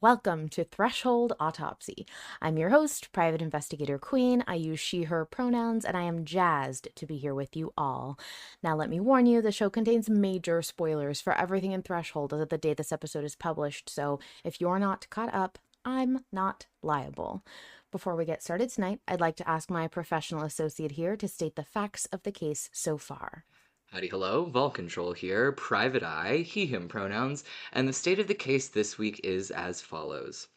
Welcome to Threshold Autopsy. I'm your host, Private Investigator Queen. I use she, her pronouns, and I am jazzed to be here with you all. Now, let me warn you, the show contains major spoilers for everything in Threshold as of the day this episode is published, so if you're not caught up, I'm not liable. Before we get started tonight, I'd like to ask my professional associate here to state the facts of the case so far. Howdy, hello, Vol Control here, Private Eye, he, him pronouns, and the state of the case this week is as follows.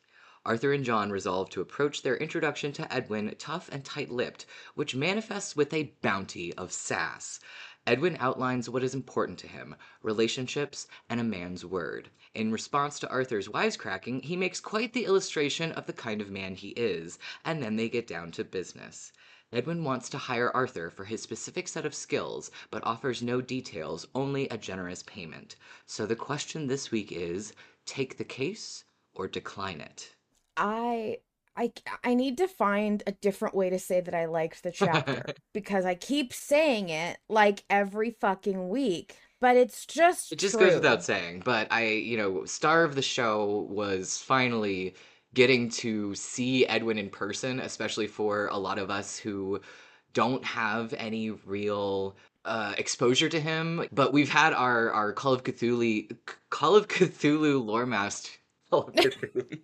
Arthur and John resolve to approach their introduction to Edwin tough and tight-lipped, which manifests with a bounty of sass. Edwin outlines what is important to him, relationships and a man's word. In response to Arthur's wisecracking, he makes quite the illustration of the kind of man he is, and then they get down to business. Edwin wants to hire Arthur for his specific set of skills, but offers no details, only a generous payment. So the question this week is, take the case or decline it? I I need to find a different way to say that I liked the chapter because I keep saying it like every fucking week, but it's just It just goes true. without saying, but star of the show was finally getting to see Edwin in person, especially for a lot of us who don't have any real exposure to him. But we've had our Call of Cthulhu lore master. Call of Cthulhu.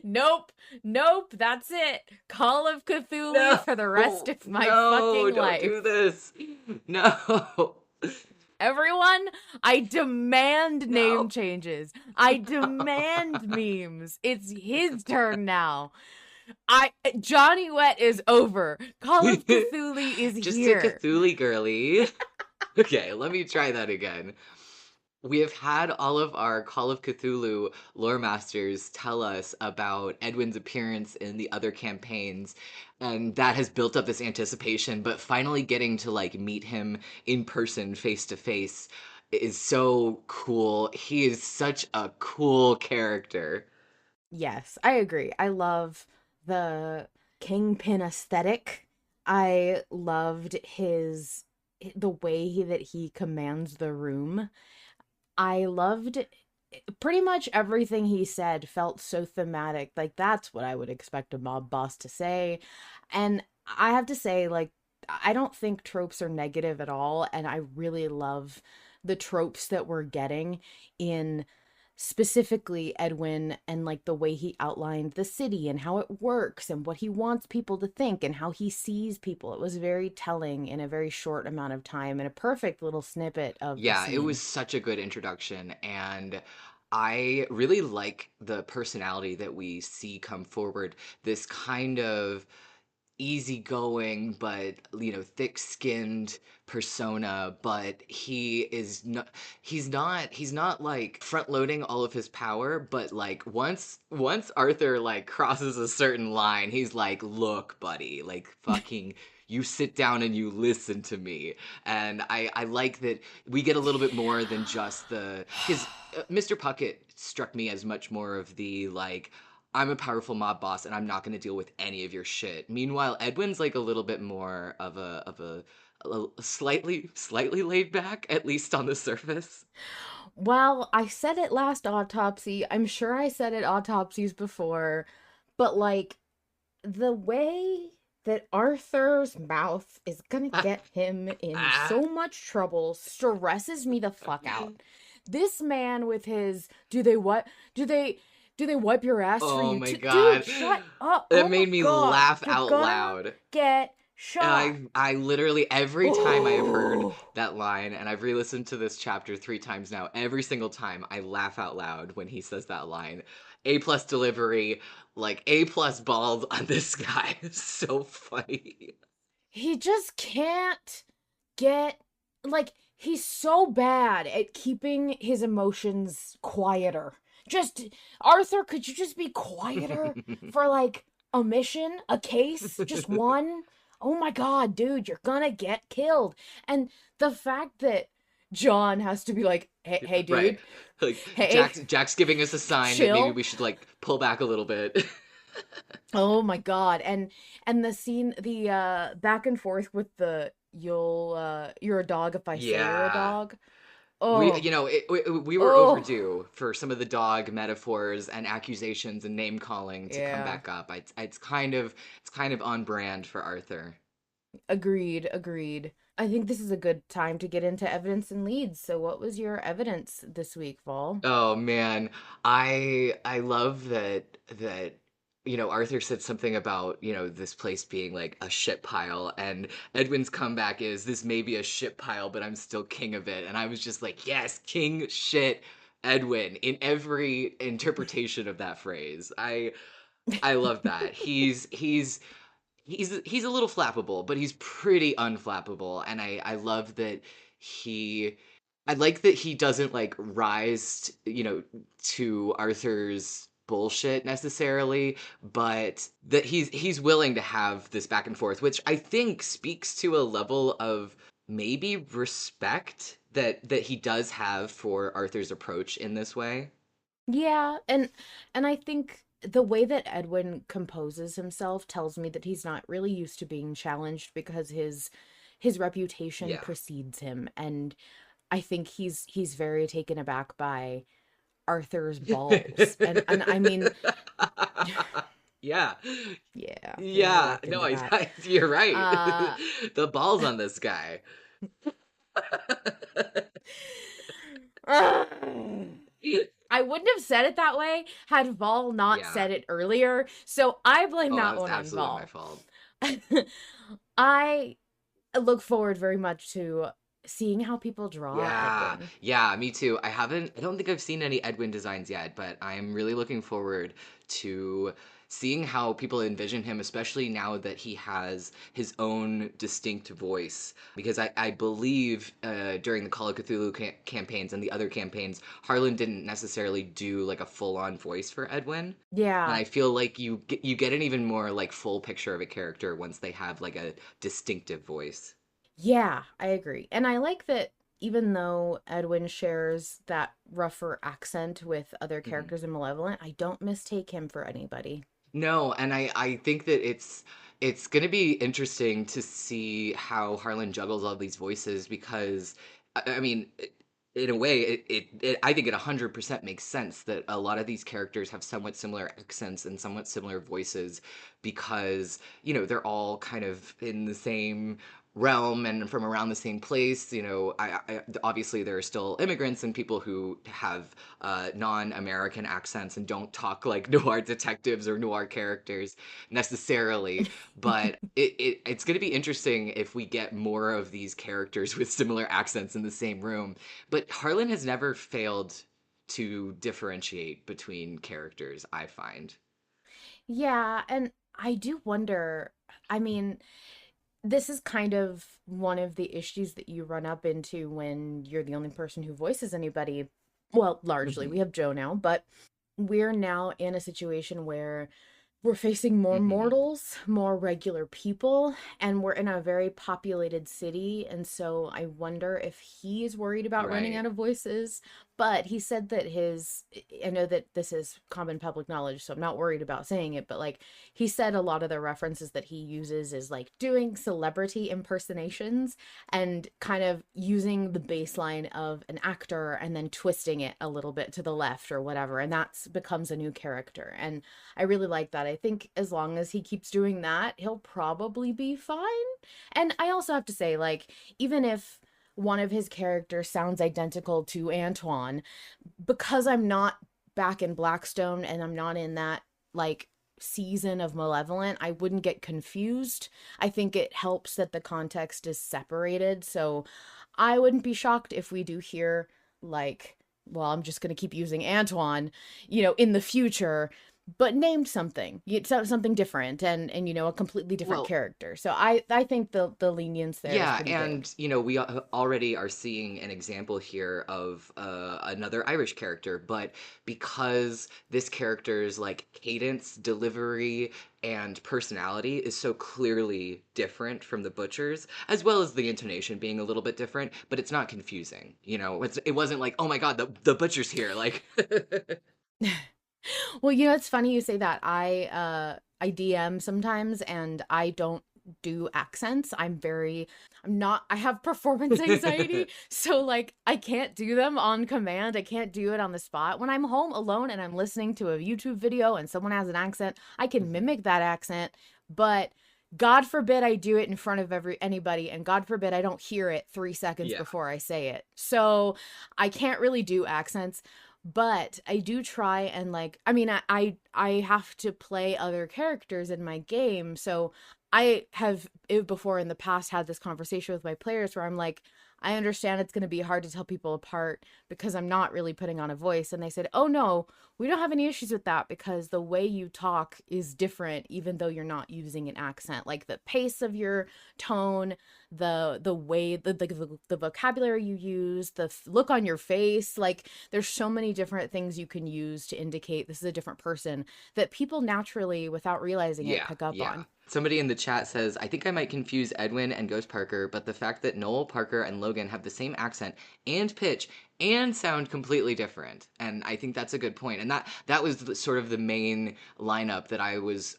Nope, nope, that's it. Call of Cthulhu No, for the rest of my no, fucking don't life. do this. No. Everyone, I demand No. name changes. I demand memes. It's his turn now. Johnny Wet is over. Call of Cthulhu is Just here. a Cthulhu girly. Okay, let me try that again. We have had all of our Call of Cthulhu lore masters tell us about Edwin's appearance in the other campaigns, and that has built up this anticipation, but finally getting to meet him in person face to face is so cool. He is such a cool character. Yes, I agree. I love the Kingpin aesthetic. I loved the way that he commands the room. I loved pretty much everything he said felt so thematic. Like that's what I would expect a mob boss to say. And I have to say I don't think tropes are negative at all, and I really love the tropes that we're getting in specifically Edwin and the way he outlined the city and how it works and what he wants people to think and how he sees people. It was very telling in a very short amount of time and a perfect little snippet of the Yeah, it was scene. such a good introduction, and I really like the personality that we see come forward. This kind of easygoing but thick-skinned persona, but he's not like front loading all of his power, but once Arthur crosses a certain line, he's like, look buddy, fucking you sit down and you listen to me. And I like that we get a little bit more than just the because Mr. Puckett struck me as much more of the I'm a powerful mob boss and I'm not going to deal with any of your shit. Meanwhile, Edwin's a little bit more of a slightly laid back, at least on the surface. Well, I said it last autopsy. I'm sure I said it autopsies before, but the way that Arthur's mouth is gonna get him in so much trouble stresses me the fuck out. This man with his do they wipe your ass for Oh you my too? god. Dude, shut up. It Oh my made me god. laugh You're out gonna loud. get And shot. I literally, every time I have heard Oh. that line, and I've re-listened to this chapter 3 times now, every single time I laugh out loud when he says that line. A plus delivery, A plus balls on this guy. It's so funny. He just can't get he's so bad at keeping his emotions quieter. Just Arthur, could you just be quieter for a mission, a case, just one? Oh my god, dude, you're gonna get killed. And the fact that John has to be like, hey dude, Right. hey, Jack's giving us a sign that maybe chill. we should pull back a little bit. Oh my god. And the scene, the back and forth with the you're a dog if I say you're a Yeah. dog. Oh, We were oh, overdue for some of the dog metaphors and accusations and name calling to come yeah. back up. It's kind of on brand for Arthur. Agreed, agreed. I think this is a good time to get into evidence and leads. So, what was your evidence this week, Vol? Oh man, I love that Arthur said something about this place being like a shit pile, and Edwin's comeback is this may be a shit pile, but I'm still king of it, and I was just like, yes, king shit Edwin in every interpretation of that phrase. I love that. He's a little flappable, but he's pretty unflappable, and I love that he I like that he doesn't like rise, to Arthur's bullshit necessarily, but that he's willing to have this back and forth, which I think speaks to a level of maybe respect that he does have for Arthur's approach in this way. Yeah, and I think the way that Edwin composes himself tells me that he's not really used to being challenged because his reputation Yeah. precedes him, and I think he's very taken aback by Arthur's balls. And I mean, Yeah. yeah, we gotta Yeah. look No, into that. you're right. Uh The balls on this guy. I wouldn't have said it that way had Vol not Yeah. said it earlier. So I blame Oh, that that was one on absolutely my Vol. fault. I look forward very much to seeing how people draw Yeah. Edwin. Yeah, me too. I don't think I've seen any Edwin designs yet, but I'm really looking forward to seeing how people envision him, especially now that he has his own distinct voice. Because I believe during the Call of Cthulhu campaigns and the other campaigns, Harlan didn't necessarily do like a full-on voice for Edwin. And Yeah. I feel like you get an even more like full picture of a character once they have like a distinctive voice. Yeah, I agree. And I like that even though Edwin shares that rougher accent with other Mhm. characters in Malevolent, I don't mistake him for anybody. No, and I think that it's going to be interesting to see how Harlan juggles all these voices because I mean in a way I think it 100% makes sense that a lot of these characters have somewhat similar accents and somewhat similar voices because they're all kind of in the same realm and from around the same place. Obviously there are still immigrants and people who have non-American accents and don't talk like noir detectives or noir characters necessarily. But it's going to be interesting if we get more of these characters with similar accents in the same room. But Harlan has never failed to differentiate between characters, I find. Yeah, and I do wonder, I mean, this is kind of one of the issues that you run up into when you're the only person who voices anybody. Well, largely, Hmm. we have Joe now, but we're now in a situation where we're facing more Hmm. mortals, more regular people, and we're in a very populated city. And so I wonder if he's worried about running Right. out of voices. But he said that I know that this is common public knowledge, so I'm not worried about saying it, but like he said, a lot of the references that he uses is like doing celebrity impersonations and kind of using the baseline of an actor and then twisting it a little bit to the left or whatever. And that's becomes a new character. And I really like that. I think as long as he keeps doing that, he'll probably be fine. And I also have to say, like, even if one of his characters sounds identical to Antoine, because I'm not back in Blackstone and I'm not in that, like, season of Malevolent, I wouldn't get confused. I think it helps that the context is separated. So I wouldn't be shocked if we do hear, like, well, I'm just going to keep using Antoine, in the future, but named something, something different and a completely different Well, character. So I think the lenience there is yeah, pretty big. and we already are seeing an example here of another Irish character, but because this character's like cadence, delivery, and personality is so clearly different from the Butcher's, as well as the intonation being a little bit different, but it's not confusing. It wasn't like, oh my God, the Butcher's here, like. Well, it's funny you say that. I DM sometimes and I don't do accents. I have performance anxiety. So like I can't do them on command. I can't do it on the spot. When I'm home alone and I'm listening to a YouTube video and someone has an accent, I can Mhm. mimic that accent, but God forbid I do it in front of anybody, and God forbid I don't hear it 3 seconds Yeah. before I say it. So I can't really do accents, but I do try and like, I mean, I have to play other characters in my game, so I have before in the past had this conversation with my players where I'm like, I understand it's going to be hard to tell people apart because I'm not really putting on a voice. And they said, oh no, we don't have any issues with that because the way you talk is different, even though you're not using an accent. Like the pace of your tone, the way, the vocabulary you use, the look on your face. Like there's so many different things you can use to indicate this is a different person that people naturally, without realizing it, Yeah, pick up yeah. on. Somebody in the chat says, I think I might confuse Edwin and Ghost Parker, but the fact that Noel, Parker, and Logan have the same accent and pitch and sound completely different. And I think that's a good point. And that was sort of the main lineup that I was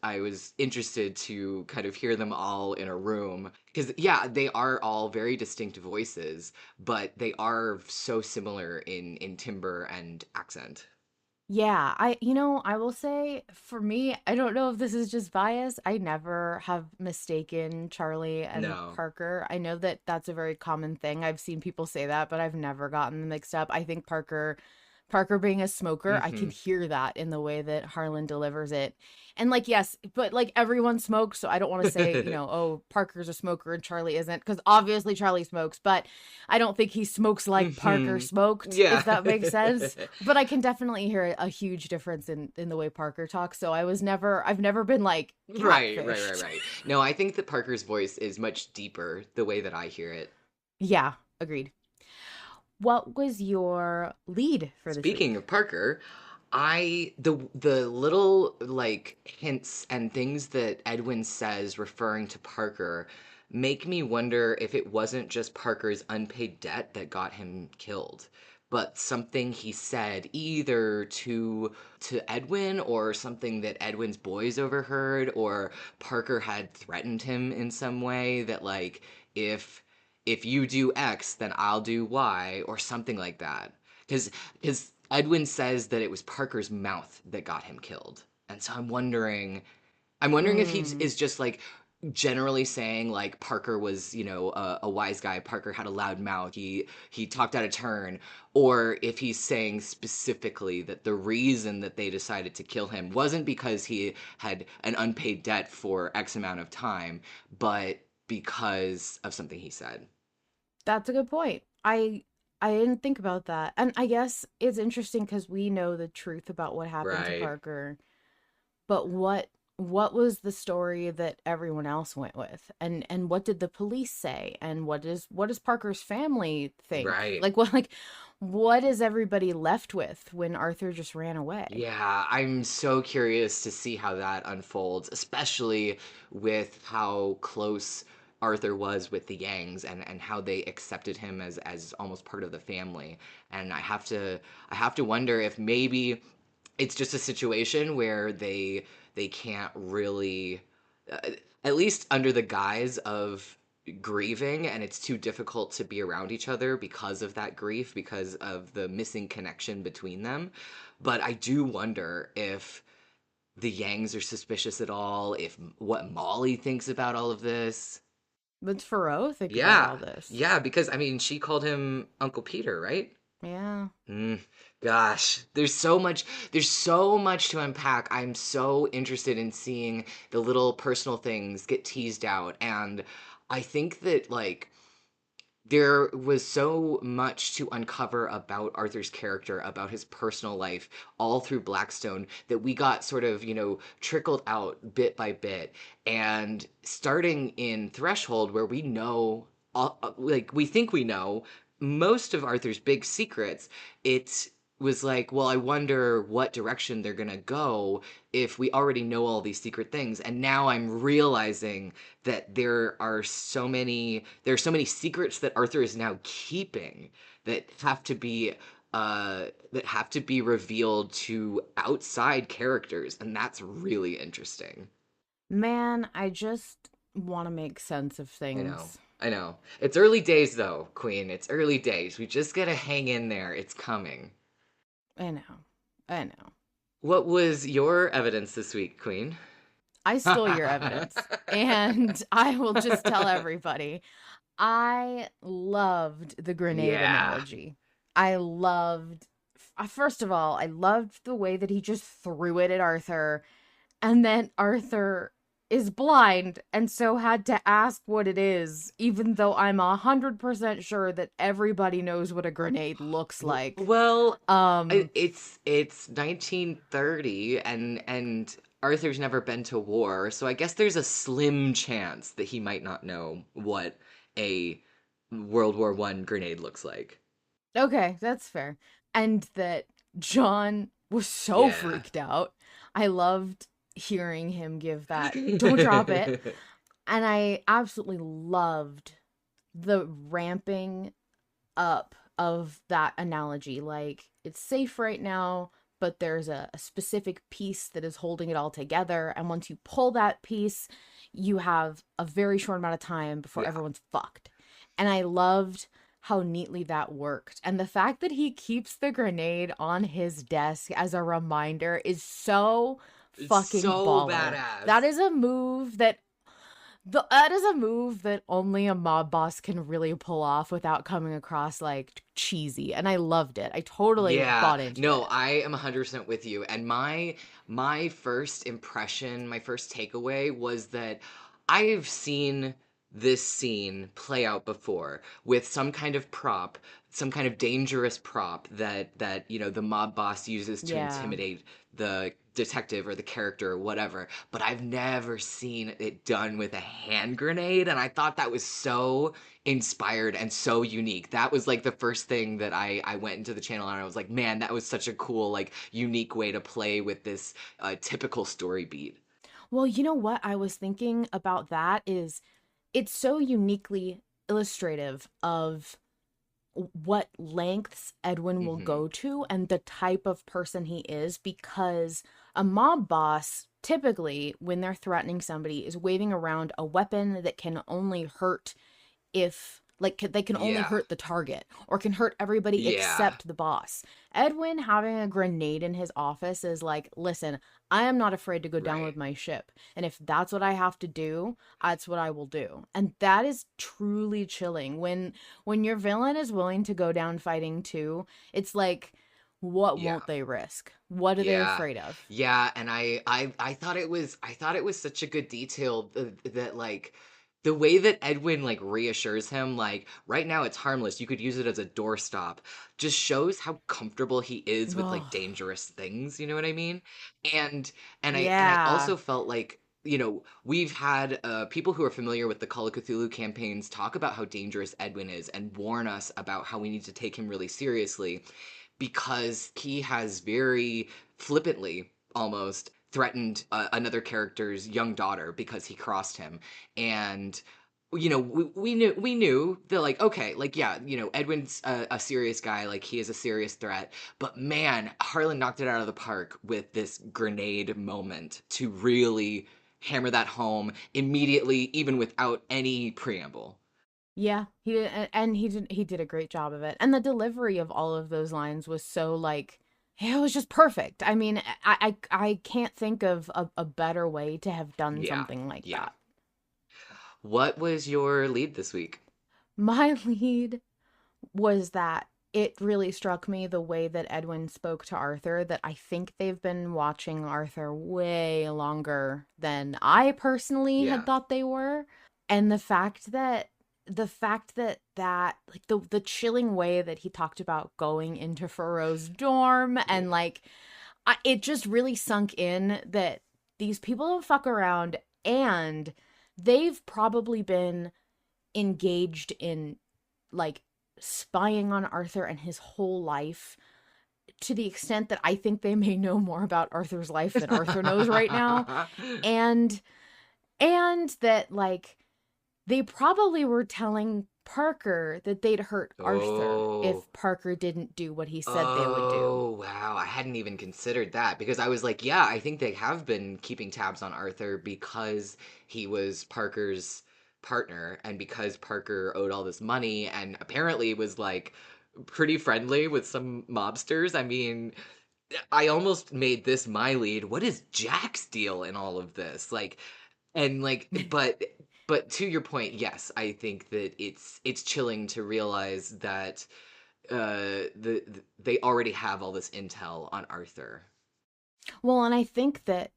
interested to kind of hear them all in a room. Because yeah, they are all very distinct voices, but they are so similar in timbre and accent. Yeah, I will say for me, I don't know if this is just bias. I never have mistaken Charlie and No. Parker. I know that that's a very common thing. I've seen people say that, but I've never gotten them mixed up. I think Parker being a smoker, I can Hmm. hear that in the way that Harlan delivers it. And like, yes, but like everyone smokes, so I don't want to say, oh, Parker's a smoker and Charlie isn't, because obviously Charlie smokes, but I don't think he smokes like Parker Hmm. smoked, Yeah. if that makes sense. But I can definitely hear a huge difference in the way Parker talks. So I've never been like Right. catfished. No, I think that Parker's voice is much deeper the way that I hear it. Yeah, agreed. What was your lead for this Speaking week? of Parker, the little like hints and things that Edwin says referring to Parker make me wonder if it wasn't just Parker's unpaid debt that got him killed, but something he said either to Edwin or something that Edwin's boys overheard or Parker had threatened him in some way that like if if you do X, then I'll do Y or something like that. Because Edwin says that it was Parker's mouth that got him killed, and so I'm wondering if he Mm. is just like generally saying like Parker was a wise guy. Parker had a loud mouth. He talked out of turn, or if he's saying specifically that the reason that they decided to kill him wasn't because he had an unpaid debt for X amount of time, but because of something he said. That's a good point. I didn't think about that. And I guess it's interesting because we know the truth about what happened to Right. Parker, but what was the story that everyone else went with? And what did the police say? And what does Parker's family think? Right. What is everybody left with when Arthur just ran away? Yeah, I'm so curious to see how that unfolds, especially with how close Arthur was with the Yangs and how they accepted him as almost part of the family. And I have to wonder if maybe it's just a situation where they can't really uh, at least under the guise of grieving, and it's too difficult to be around each other because of that grief, because of the missing connection between them. But I do wonder if the Yangs are suspicious at all, if what Molly thinks about all of this. What's Faro think about Yeah, all this? yeah, because I mean she called him Uncle Peter, right? Yeah. Mm, gosh, there's so much to unpack. I'm so interested in seeing the little personal things get teased out. And I think that like there was so much to uncover about Arthur's character, about his personal life, all through Blackstone that we got sort of, trickled out bit by bit. And starting in Threshold, where we know, like, we think we know most of Arthur's big secrets, it was like, well, I wonder what direction they're gonna go if we already know all these secret things. And now I'm realizing that there are so many secrets that Arthur is now keeping that have to be revealed to outside characters, and that's really interesting. Man, want to make sense of I know. things. I know. It's early days, though, Queen. It's early days. We just gotta hang in there. It's coming. I know. I know. What was your evidence this week, Queen? I stole your evidence. And I will just tell everybody. I loved the grenade Yeah. analogy. I loved, first of all, I loved the way that he just threw it at Arthur, and then Arthur is blind and so had to ask what it is, even though I'm 100% sure that everybody knows what a grenade looks like. Well, Um, it's 1930 and Arthur's never been to war, so I guess there's a slim chance that he might not know what a World War One grenade looks like. okay, that's fair. And that John was so Yeah. freaked out. I loved hearing him give that, don't drop it. And I absolutely loved the ramping up of that analogy. Like, it's safe right now, but there's a specific piece that is holding it all together. And once you pull that piece, you have a very short amount of time before Yeah. everyone's fucked. And I loved how neatly that worked. And the fact that he keeps the grenade on his desk as a reminder is so It's fucking so baller. badass. That is a move that is a move that only a mob boss can really pull off without coming across like cheesy, and I loved it. I totally Yeah, bought into no, it. I am 100% with you. And my first impression, my first takeaway was that I've seen this scene play out before with some kind of prop, some kind of dangerous prop that the mob boss uses to Yeah. intimidate the detective or the character or whatever, but I've never seen it done with a hand grenade, and I thought that was so inspired and so unique. That was like the first thing that I went into the channel and I was like, man, that was such a cool, like, unique way to play with this typical story beat. Well, you know what I was thinking about that is it's so uniquely illustrative of what lengths Edwin will Hmm. go to and the type of person he is, because a mob boss typically when they're threatening somebody is waving around a weapon that can only hurt if like they can only Yeah. hurt the target or can hurt everybody Yeah. except the boss. Edwin having a grenade in his office is like, listen, I am not afraid to go down with Right. my ship. And if that's what I have to do, that's what I will do. And that is truly chilling. When your villain is willing to go down fighting too, it's like, what Yeah. won't they risk? What are they Yeah. afraid of? Yeah, and I thought it was such a good detail that like the way that Edwin like reassures him like right now it's harmless. You could use it as a doorstop. Just shows how comfortable he is with like Oh, dangerous things, you know what I mean? And and I yeah. also felt like we've had people who are familiar with the Call of Cthulhu campaigns talk about how dangerous Edwin is and warn us about how we need to take him really seriously because he has very flippantly almost threatened another character's young daughter because he crossed him. And we knew that, like, okay, like, yeah, Edwin's a serious guy, like he is a serious threat, but man, Harlan knocked it out of the park with this grenade moment to really hammer that home immediately, even without any preamble. Yeah, he did, and he did a great job of it. And the delivery of all of those lines was so like it was just perfect. I mean, I can't think of a better way to have done Yeah, something like yeah. that. What was your lead this week? My lead was that it really struck me the way that Edwin spoke to Arthur, that I think they've been watching Arthur way longer than I personally had Yeah. thought they were. And the fact that like the chilling way that he talked about going into Faro's dorm, Yeah. and like it just really sunk in that these people don't fuck around, and they've probably been engaged in like spying on Arthur and his whole life, to the extent that I think they may know more about Arthur's life than Arthur knows right now. And that like they probably were telling Parker that they'd hurt Arthur Oh. if Parker didn't do what he said they would do. Oh, wow. I hadn't even considered that because I was like, yeah, I think they have been keeping tabs on Arthur because he was Parker's partner and because Parker owed all this money and apparently was like pretty friendly with some mobsters. I mean, I almost made this my lead. What is Jack's deal in all of this? Like, and like, but to your point, yes, I think that it's chilling to realize that they already have all this intel on Arthur. Well, and I think that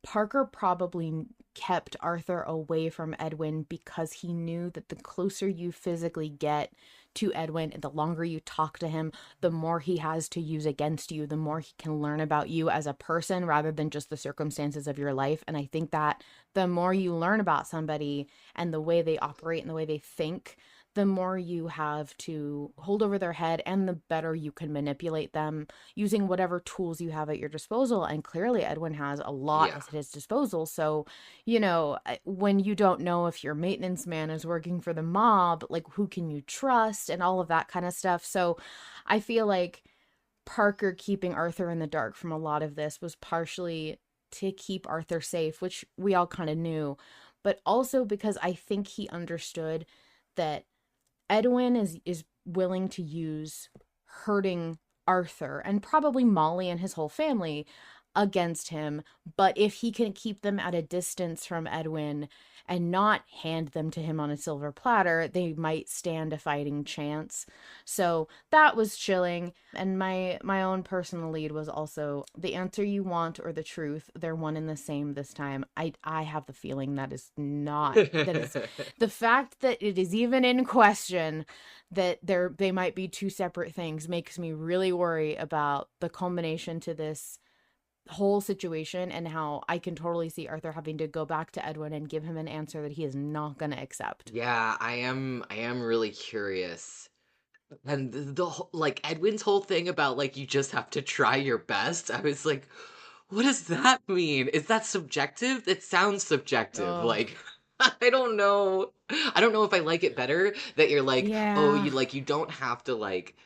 Parker probably kept Arthur away from Edwin because he knew that the closer you physically get to Edwin and the longer you talk to him, the more he has to use against you, the more he can learn about you as a person rather than just the circumstances of your life. And I think that the more you learn about somebody and the way they operate and the way they think, the more you have to hold over their head and the better you can manipulate them using whatever tools you have at your disposal. And clearly Edwin has a lot Yeah. at his disposal. So, you know, when you don't know if your maintenance man is working for the mob, like who can you trust and all of that kind of stuff. So I feel like Parker keeping Arthur in the dark from a lot of this was partially to keep Arthur safe, which we all kind of knew, but also because I think he understood that Edwin is willing to use hurting Arthur and probably Molly and his whole family against him, but if he can keep them at a distance from Edwin and not hand them to him on a silver platter, they might stand a fighting chance. So that was chilling. And my own personal lead was also the answer you want or the truth. They're one and the same this time. I have the feeling that is not, that is the fact that it is even in question that they might be two separate things makes me really worry about the culmination to this whole situation and how I can totally see Arthur having to go back to Edwin and give him an answer that he is not going to accept. Yeah, I am really curious. And like Edwin's whole thing about like you just have to try your best. I was like, what does that mean? Is that subjective? It sounds subjective. Oh, Like I don't know. I don't know if I like it better that you're like, oh, yeah. you don't have to like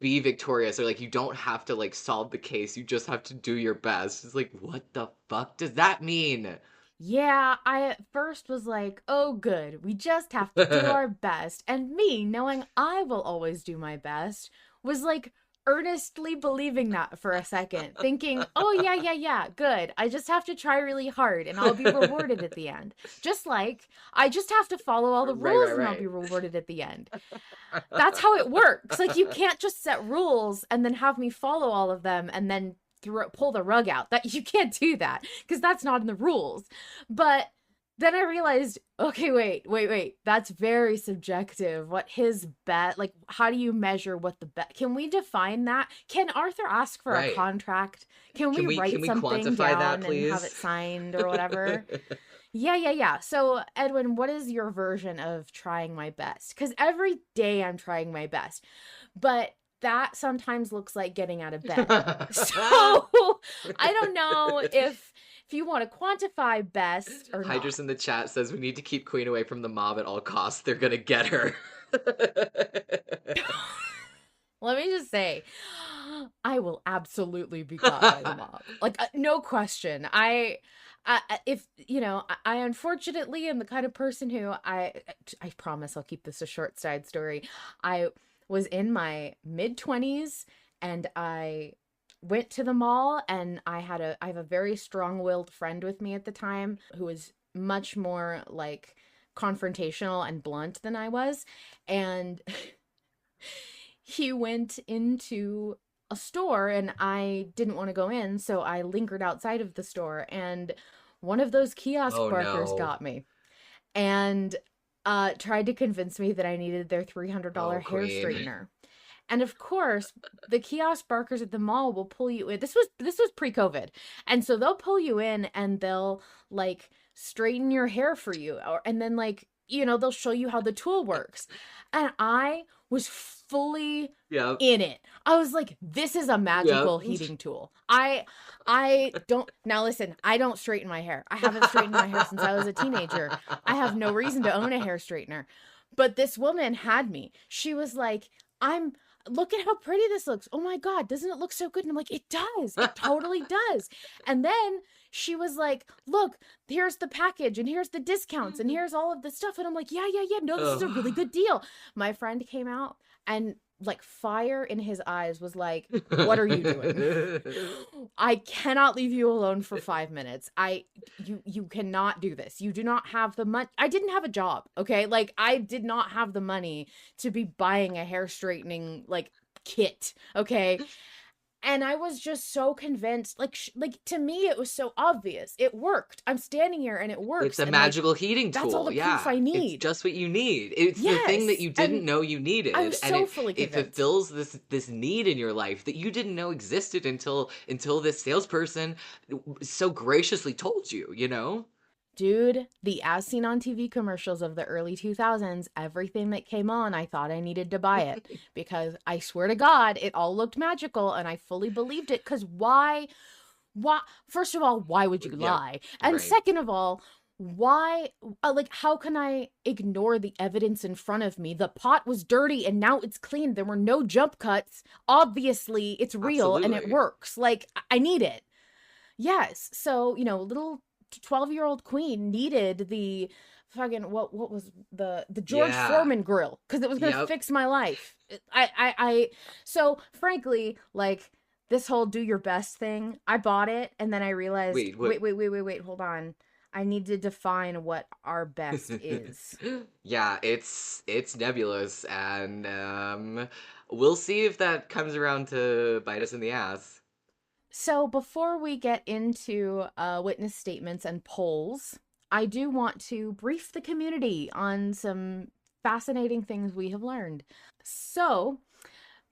be victorious or like you don't have to like solve the case. You just have to do your best. It's like, what the fuck does that mean? Yeah, I at first was like, oh, good, we just have to do our best. And me, knowing I will always do my best, was like earnestly believing that for a second, thinking, oh, yeah, yeah, yeah, good. I just have to try really hard and I'll be rewarded at the end. Just like I just have to follow all the Right, rules right, and I'll be right. rewarded at the end. That's how it works. Like, you can't just set rules and then have me follow all of them and then pull the rug out. That you can't do that because that's not in the rules. But then I realized, okay, wait. That's very subjective. What his bet, like, how do you measure what the bet? Can we define that? Can Arthur ask for a Right. contract? Can we Can write we something quantify that, down and have it please? signed or whatever? Yeah. So, Edwin, what is your version of trying my best? Because every day I'm trying my best, but that sometimes looks like getting out of bed. So, I don't know if you want to quantify best or not. Hydras in the chat says we need to keep Queen away from the mob at all costs. They're gonna get her. Let me just say, I will absolutely be caught by the mob. Like, no question. If you know, I unfortunately am the kind of person who I promise I'll keep this a short side story. I was in my mid-20s and I went to the mall and I have a very strong-willed friend with me at the time who was much more like confrontational and blunt than I was, and he went into a store and I didn't want to go in, so I lingered outside of the store and one of those kiosk Oh barkers no. got me and tried to convince me that I needed their $300 Oh, hair Queen. straightener. And of course, the kiosk barkers at the mall will pull you in. This was pre-COVID. And so they'll pull you in and they'll like straighten your hair for you and then like, you know, they'll show you how the tool works. And I was fully Yep. in it. I was like, this is a Yep. magical heating tool. I don't now listen, I don't straighten my hair. I haven't straightened my hair since I was a teenager. I have no reason to own a hair straightener. But this woman had me. She was like, look at how pretty this looks. Oh my God, doesn't it look so good? And I'm like, it does. It totally does. And then she was like, look, here's the package and here's the discounts and here's all of the stuff. And I'm like, yeah. No, this is a really good deal. My friend came out and like fire in his eyes was like, what are you doing? I cannot leave you alone for 5 minutes. You cannot do this. You do not have the money. I didn't have a job, okay? Like, I did not have the money to be buying a hair straightening like kit, okay? And I was just so convinced, like to me, it was so obvious. It worked. I'm standing here and it works. It's a and magical like, heating tool. That's all the proof I need. It's just what you need. It's the thing that you didn't know you needed. I was so fully it convinced. fulfills this need in your life that you didn't know existed until this salesperson so graciously told you, you know? Dude, the as seen on TV commercials of the early 2000s, everything that came on, I thought I needed to buy it because I swear to God, it all looked magical and I fully believed it. Because why, first of all, why would you lie? And right. Second of all, why, like, how can I ignore the evidence in front of me? The pot was dirty and now it's clean. There were no jump cuts. Obviously, it's real and it works. Like, I need it. Yes. So, little 12-year-old queen needed the fucking what was the George Foreman grill because it was gonna fix my life. So frankly, like, this whole do your best thing, I bought it and then I realized wait, hold on, I need to define what our best is. Yeah, it's nebulous, and we'll see if that comes around to bite us in the ass. So before we get into witness statements and polls, I do want to brief the community on some fascinating things we have learned. So,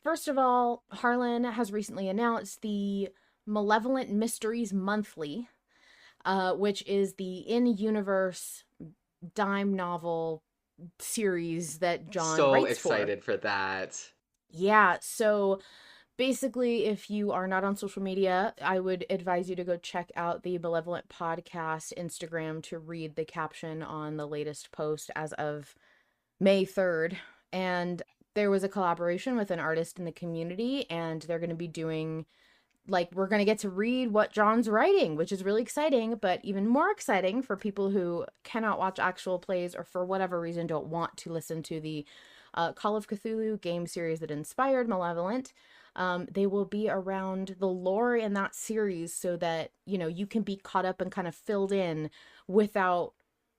first of all, Harlan has recently announced the Malevolent Mysteries Monthly, which is the in-universe dime novel series that John writes for. So excited for that. Yeah, so basically, if you are not on social media, I would advise you to go check out the Malevolent Podcast Instagram to read the caption on the latest post as of May 3rd. And there was a collaboration with an artist in the community, and they're going to be doing, like, we're going to get to read what John's writing, which is really exciting, but even more exciting for people who cannot watch actual plays or for whatever reason don't want to listen to the Call of Cthulhu game series that inspired Malevolent. They will be around the lore in that series so that, you can be caught up and kind of filled in without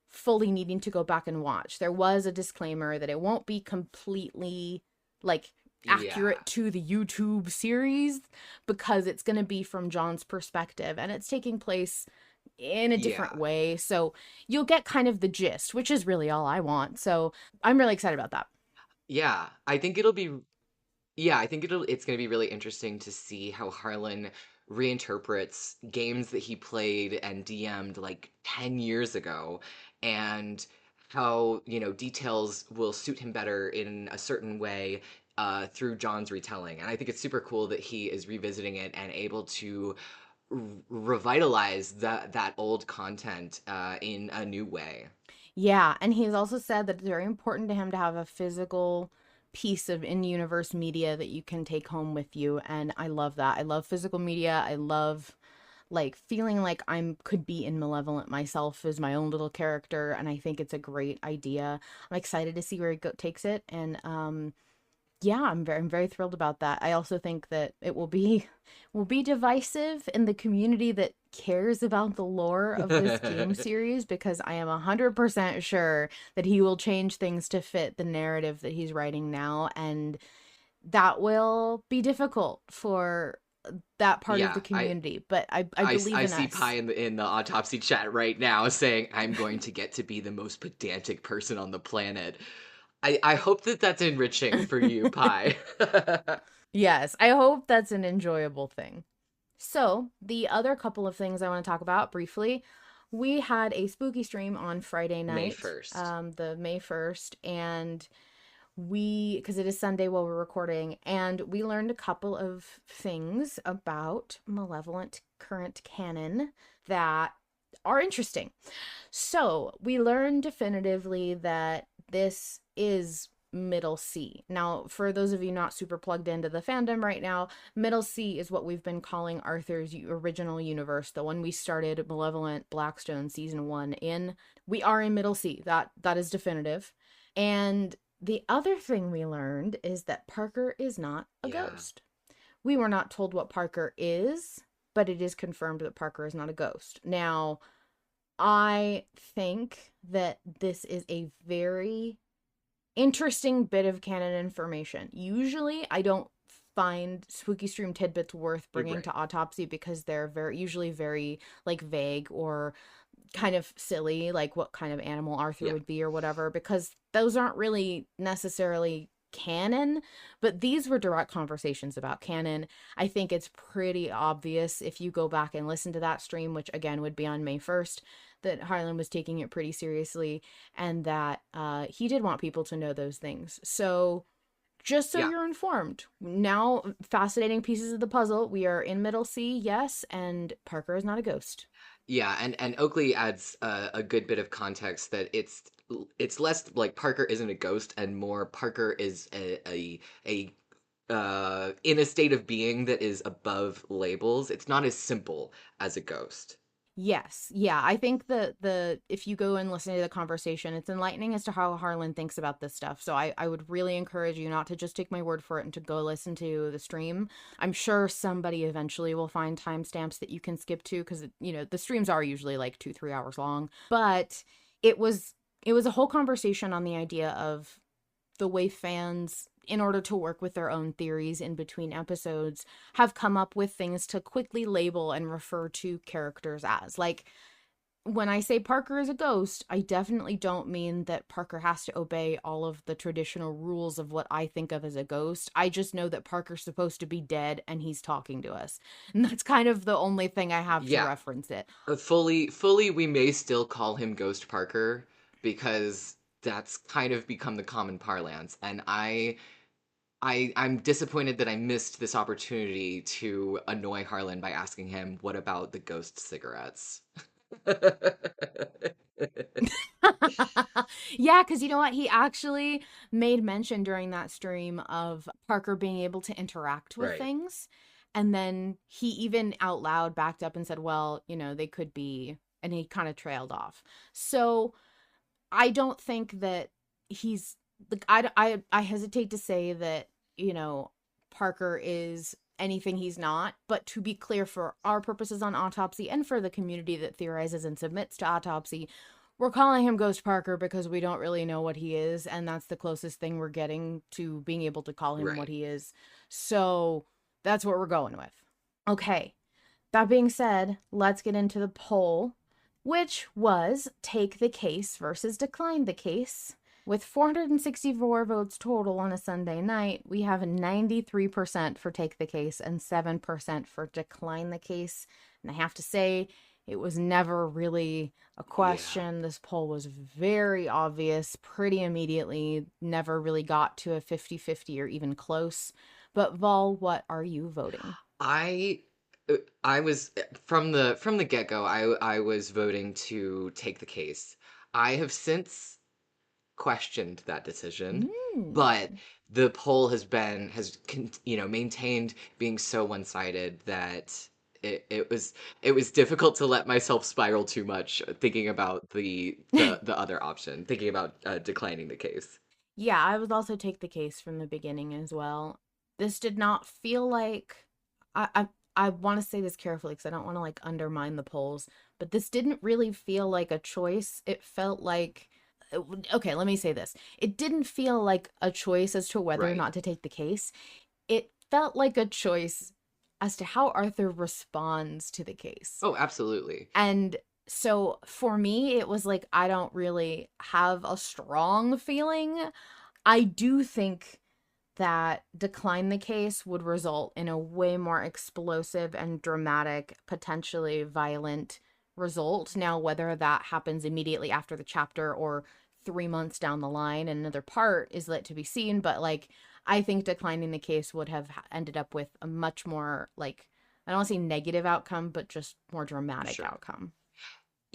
fully needing to go back and watch. There was a disclaimer that it won't be completely, like, accurate to the YouTube series because it's going to be from John's perspective and it's taking place in a different way. So you'll get kind of the gist, which is really all I want. So I'm really excited about that. Yeah, I think it's going to be really interesting to see how Harlan reinterprets games that he played and DM'd like 10 years ago, and how, details will suit him better in a certain way through John's retelling. And I think it's super cool that he is revisiting it and able to revitalize that old content in a new way. Yeah, and he's also said that it's very important to him to have a physical piece of in-universe media that you can take home with you, and I love that. I love physical media. I love, like, feeling like I could be in Malevolent myself as my own little character, and I think it's a great idea. I'm excited to see where he takes it, and I'm very thrilled about that. I also think that it will be divisive in the community that cares about the lore of this game series, because I am 100% sure that he will change things to fit the narrative that he's writing now, and that will be difficult for that part of the community. But I believe in us. I see Pie in the autopsy chat right now saying, I'm going to get to be the most pedantic person on the planet. I hope that that's enriching for you, Pie. Yes, I hope that's an enjoyable thing. So, the other couple of things I want to talk about briefly, we had a spooky stream on Friday night. May 1st. The May 1st, and because it is Sunday while we're recording, and we learned a couple of things about Malevolent current canon that are interesting. So, we learned definitively that this is Middle C. Now, for those of you not super plugged into the fandom right now, Middle C is what we've been calling Arthur's original universe, the one we started Malevolent Blackstone season 1 in. We are in Middle C. That is definitive. And the other thing we learned is that Parker is not a ghost. We were not told what Parker is, but it is confirmed that Parker is not a ghost. Now, I think that this is a very interesting bit of canon information. Usually, I don't find spooky stream tidbits worth bringing to Autopsy because they're usually very like vague or kind of silly, like what kind of animal Arthur would be or whatever, because those aren't really necessarily canon, but these were direct conversations about canon. I think it's pretty obvious if you go back and listen to that stream, which again would be on May 1st, that Harlan was taking it pretty seriously and that he did want people to know those things. So just so you're informed. Now, fascinating pieces of the puzzle. We are in Middle C, yes, and Parker is not a ghost. Yeah, and Oakley adds a good bit of context that it's less like Parker isn't a ghost and more Parker is a in a state of being that is above labels. It's not as simple as a ghost. Yes. Yeah. I think the if you go and listen to the conversation, it's enlightening as to how Harlan thinks about this stuff. So I would really encourage you not to just take my word for it and to go listen to the stream. I'm sure somebody eventually will find timestamps that you can skip to because, you know, the streams are usually like 2-3 hours long. But it was a whole conversation on the idea of the way fans, in order to work with their own theories in between episodes, have come up with things to quickly label and refer to characters as. Like, when I say Parker is a ghost, I definitely don't mean that Parker has to obey all of the traditional rules of what I think of as a ghost. I just know that Parker's supposed to be dead and he's talking to us. And that's kind of the only thing I have to reference it. Fully, we may still call him Ghost Parker because that's kind of become the common parlance. And I'm disappointed that I missed this opportunity to annoy Harlan by asking him, what about the ghost cigarettes? Yeah, because you know what? He actually made mention during that stream of Parker being able to interact with things. And then he even out loud backed up and said, well, you know, they could be, and he kind of trailed off. So I don't think that he's, like, I hesitate to say that, you know, Parker is anything he's not, but to be clear, for our purposes on Autopsy and for the community that theorizes and submits to Autopsy, we're calling him Ghost Parker because we don't really know what he is, and that's the closest thing we're getting to being able to call him what he is. So that's what we're going with. Okay, that being said, let's get into the poll, which was take the case versus decline the case. With 464 votes total on a Sunday night, we have 93% for take the case and 7% for decline the case. And I have to say, it was never really a question. This poll was very obvious pretty immediately, never really got to a 50-50 or even close. But Vol, what are you voting? I was from the get-go, I was voting to take the case. I have since questioned that decision, but the poll has maintained being so one-sided that it was difficult to let myself spiral too much thinking about the other option, thinking about declining the case. Yeah, I would also take the case from the beginning as well. This did not feel like I want to say this carefully because I don't want to like undermine the polls, but this didn't really feel like a choice. It felt like, okay, let me say this. It didn't feel like a choice as to whether or not to take the case. It felt like a choice as to how Arthur responds to the case. Oh, absolutely. And so for me, it was like, I don't really have a strong feeling. I do think that decline the case would result in a way more explosive and dramatic, potentially violent result. Now, whether that happens immediately after the chapter or 3 months down the line and another part is yet to be seen, but like, I think declining the case would have ended up with a much more, like, I don't want to say negative outcome, but just more dramatic outcome.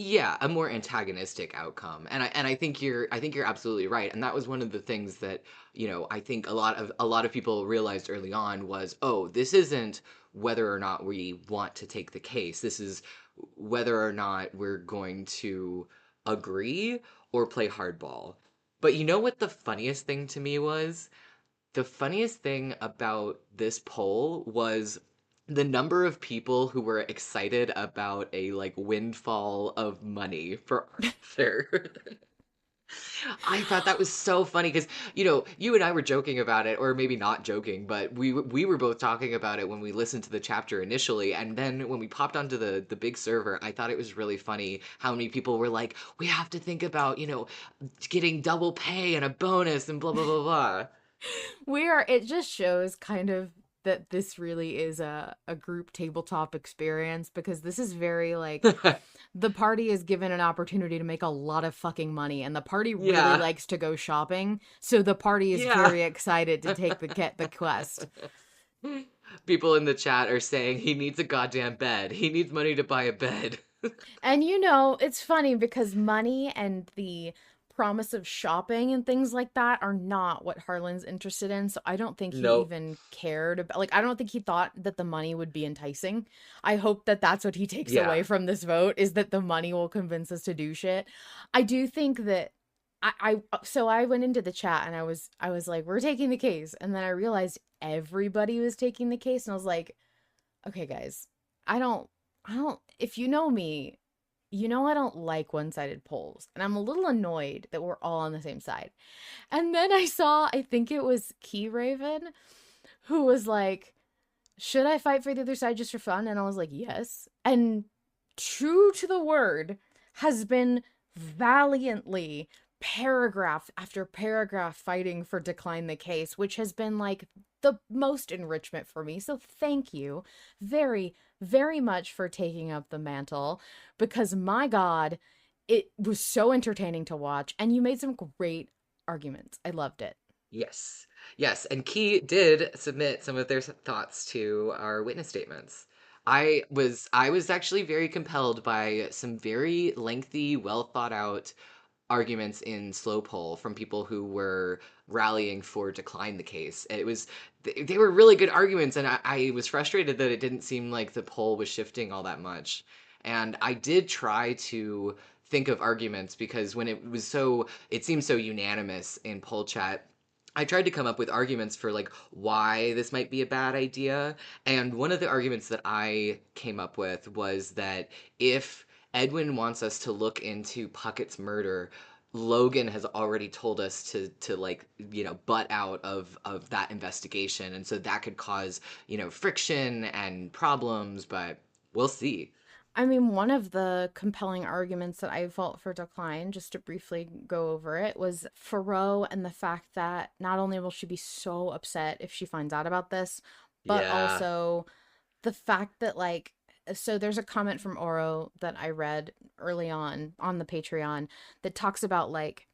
Yeah, a more antagonistic outcome. And I think you're absolutely right. And that was one of the things that, I think a lot of people realized early on was, oh, this isn't whether or not we want to take the case. This is whether or not we're going to agree or play hardball. But you know what the funniest thing to me was? The funniest thing about this poll was the number of people who were excited about a like windfall of money for Arthur. I thought that was so funny because you and I were joking about it, or maybe not joking, but we were both talking about it when we listened to the chapter initially, and then when we popped onto the big server, I thought it was really funny how many people were like, "We have to think about getting double pay and a bonus and blah blah blah blah." It just shows kind of that this really is a group tabletop experience, because this is very like the party is given an opportunity to make a lot of fucking money, and the party really Yeah, likes to go shopping, so the party is yeah. very excited to take the quest. People in the chat are saying he needs a goddamn bed. He needs money to buy a bed. And it's funny because money and the promise of shopping and things like that are not what Harlan's interested in. So I don't think he Nope. even cared about, like, I don't think he thought that the money would be enticing. I hope that that's what he takes Yeah. away from this vote, is that the money will convince us to do shit. I do think that so I went into the chat and I was like, we're taking the case. And then I realized everybody was taking the case. And I was like, okay, guys, I don't, if you know me, I don't like one-sided polls, and I'm a little annoyed that we're all on the same side. And then I saw, I think it was Keyraven, who was like, should I fight for the other side just for fun? And I was like, yes. And true to the word, has been valiantly paragraph after paragraph fighting for decline the case, which has been like the most enrichment for me. So thank you very, very much for taking up the mantle, because my God, it was so entertaining to watch, and you made some great arguments. I loved it. Yes. Yes. And Key did submit some of their thoughts to our witness statements. I was actually very compelled by some very lengthy, well thought out arguments in slow poll from people who were rallying for decline the case. They were really good arguments, and I was frustrated that it didn't seem like the poll was shifting all that much. And I did try to think of arguments because when it seemed so unanimous in poll chat. I tried to come up with arguments for like why this might be a bad idea. And one of the arguments that I came up with was that if Edwin wants us to look into Puckett's murder, Logan has already told us to like, butt out of that investigation. And so that could cause, friction and problems, but we'll see. I mean, one of the compelling arguments that I felt for decline, just to briefly go over it, was Farrow, and the fact that not only will she be so upset if she finds out about this, but Yeah. also the fact that, like, so there's a comment from Oro that I read early on the Patreon that talks about, like,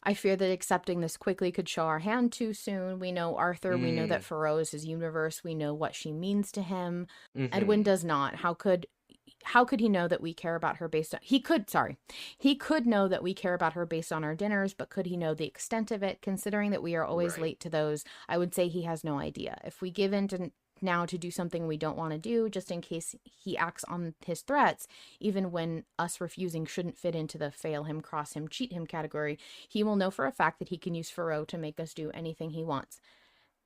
I fear that accepting this quickly could show our hand too soon. We know Arthur. We know that Mm. Farrow is his universe. We know what she means to him. Edwin Mm-hmm. does not. How could he know that we care about her based on he could know that we care about her based on our dinners, but could he know the extent of it? Considering that we are always Right. late to those, I would say he has no idea. If we give in to now to do something we don't want to do, just in case he acts on his threats, even when us refusing shouldn't fit into the fail him, cross him, cheat him category, he will know for a fact that he can use Farrow to make us do anything he wants.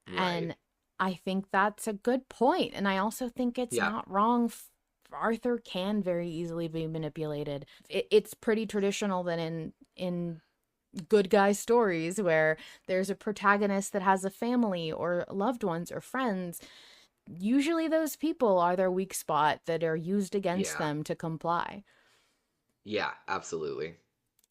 Right. And I think that's a good point. And I also think it's Yeah. not wrong. Arthur can very easily be manipulated. It's pretty traditional that in good guy stories where there's a protagonist that has a family or loved ones or friends, usually those people are their weak spot that are used against Yeah. them to comply. Yeah, absolutely.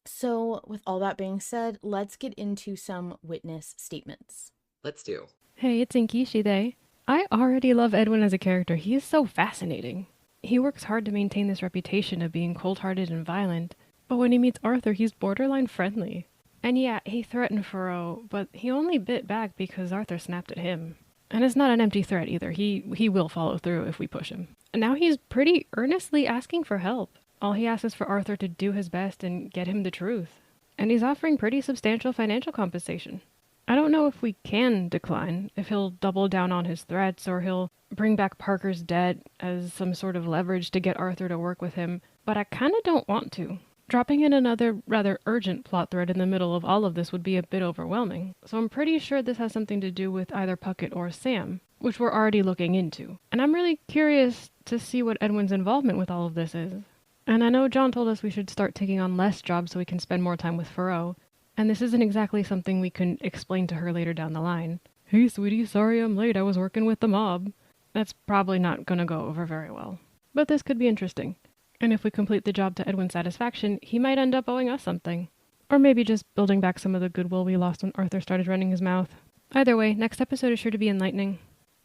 So, with all that being said, let's get into some witness statements. Let's do. Hey, it's Inky they. I already love Edwin as a character. He is so fascinating. He works hard to maintain this reputation of being cold-hearted and violent, but when he meets Arthur, he's borderline friendly. And yeah, he threatened Furrow, but he only bit back because Arthur snapped at him. And it's not an empty threat either. He will follow through if we push him. And now he's pretty earnestly asking for help. All he asks is for Arthur to do his best and get him the truth. And he's offering pretty substantial financial compensation. I don't know if we can decline, if he'll double down on his threats or he'll bring back Parker's debt as some sort of leverage to get Arthur to work with him, but I kinda don't want to. Dropping in another rather urgent plot thread in the middle of all of this would be a bit overwhelming, so I'm pretty sure this has something to do with either Puckett or Sam, which we're already looking into. And I'm really curious to see what Edwin's involvement with all of this is. And I know John told us we should start taking on less jobs so we can spend more time with Furrow, and this isn't exactly something we can explain to her later down the line. Hey sweetie, sorry I'm late, I was working with the mob. That's probably not gonna go over very well. But this could be interesting. And if we complete the job to Edwin's satisfaction, he might end up owing us something. Or maybe just building back some of the goodwill we lost when Arthur started running his mouth. Either way, next episode is sure to be enlightening.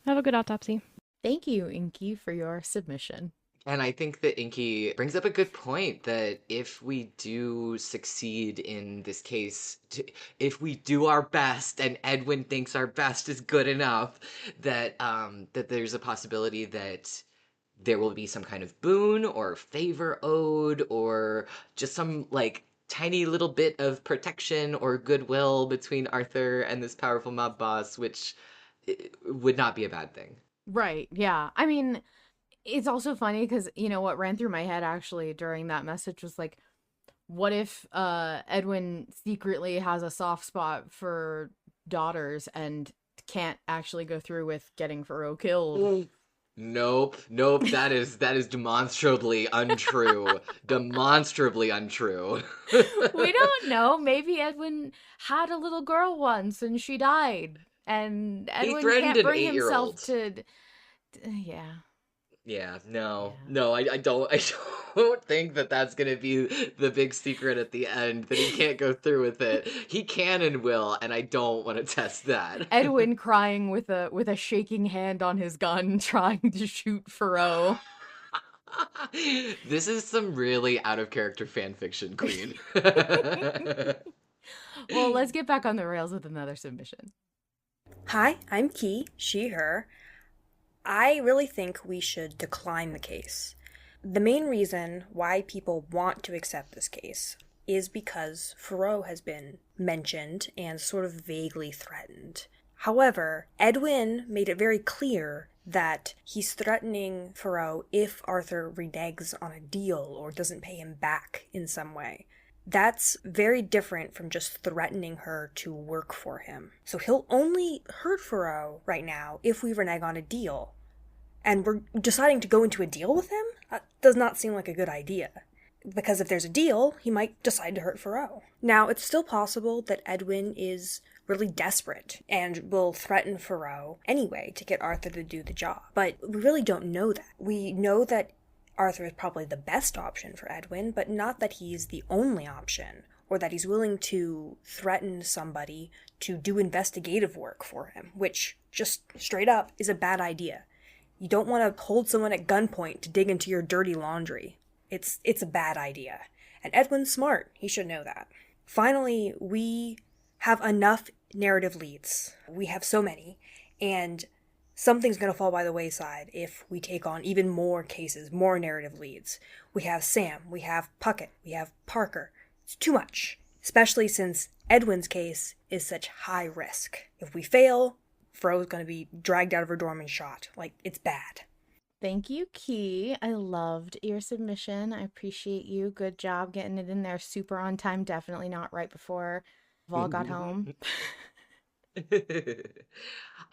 Have a good autopsy. Thank you, Inky, for your submission. And I think that Inky brings up a good point that if we do succeed in this case, if we do our best and Edwin thinks our best is good enough, that that there's a possibility that there will be some kind of boon or favor owed or just some like tiny little bit of protection or goodwill between Arthur and this powerful mob boss, which would not be a bad thing. Right, yeah. I mean, it's also funny because, you know, what ran through my head actually during that message was like, what if Edwin secretly has a soft spot for daughters and can't actually go through with getting Furrow killed? Nope, that is demonstrably untrue. Demonstrably untrue. We don't know. Maybe Edwin had a little girl once and she died. And Edwin threatened can't an bring himself 8-year-old. to. Yeah. Yeah, no, Yeah. no, I don't, I don't think that that's gonna be the big secret at the end, that he can't go through with it. He can and will, and I don't want to test that. Edwin crying with a shaking hand on his gun, trying to shoot Furrow. This is some really out of character fan fiction, Queen. Well, let's get back on the rails with another submission. Hi, I'm Key, she, her. I really think we should decline the case. The main reason why people want to accept this case is because Furrow has been mentioned and sort of vaguely threatened. However, Edwin made it very clear that he's threatening Furrow if Arthur reneges on a deal or doesn't pay him back in some way. That's very different from just threatening her to work for him. So he'll only hurt Furrow right now if we renege on a deal. And we're deciding to go into a deal with him? That does not seem like a good idea. Because if there's a deal, he might decide to hurt Furrow. Now, it's still possible that Edwin is really desperate and will threaten Furrow anyway to get Arthur to do the job. But we really don't know that. We know that Arthur is probably the best option for Edwin, but not that he's the only option, or that he's willing to threaten somebody to do investigative work for him, which, just straight up, is a bad idea. You don't want to hold someone at gunpoint to dig into your dirty laundry. It's a bad idea. And Edwin's smart. He should know that. Finally, we have enough narrative leads. We have so many, and something's going to fall by the wayside if we take on even more cases, more narrative leads. We have Sam, we have Puckett, we have Parker. It's too much, especially since Edwin's case is such high risk. If we fail, Furrow's going to be dragged out of her dorm and shot. Like, it's bad. Thank you, Key. I loved your submission. I appreciate you. Good job getting it in there super on time. Definitely not right before Vol got home.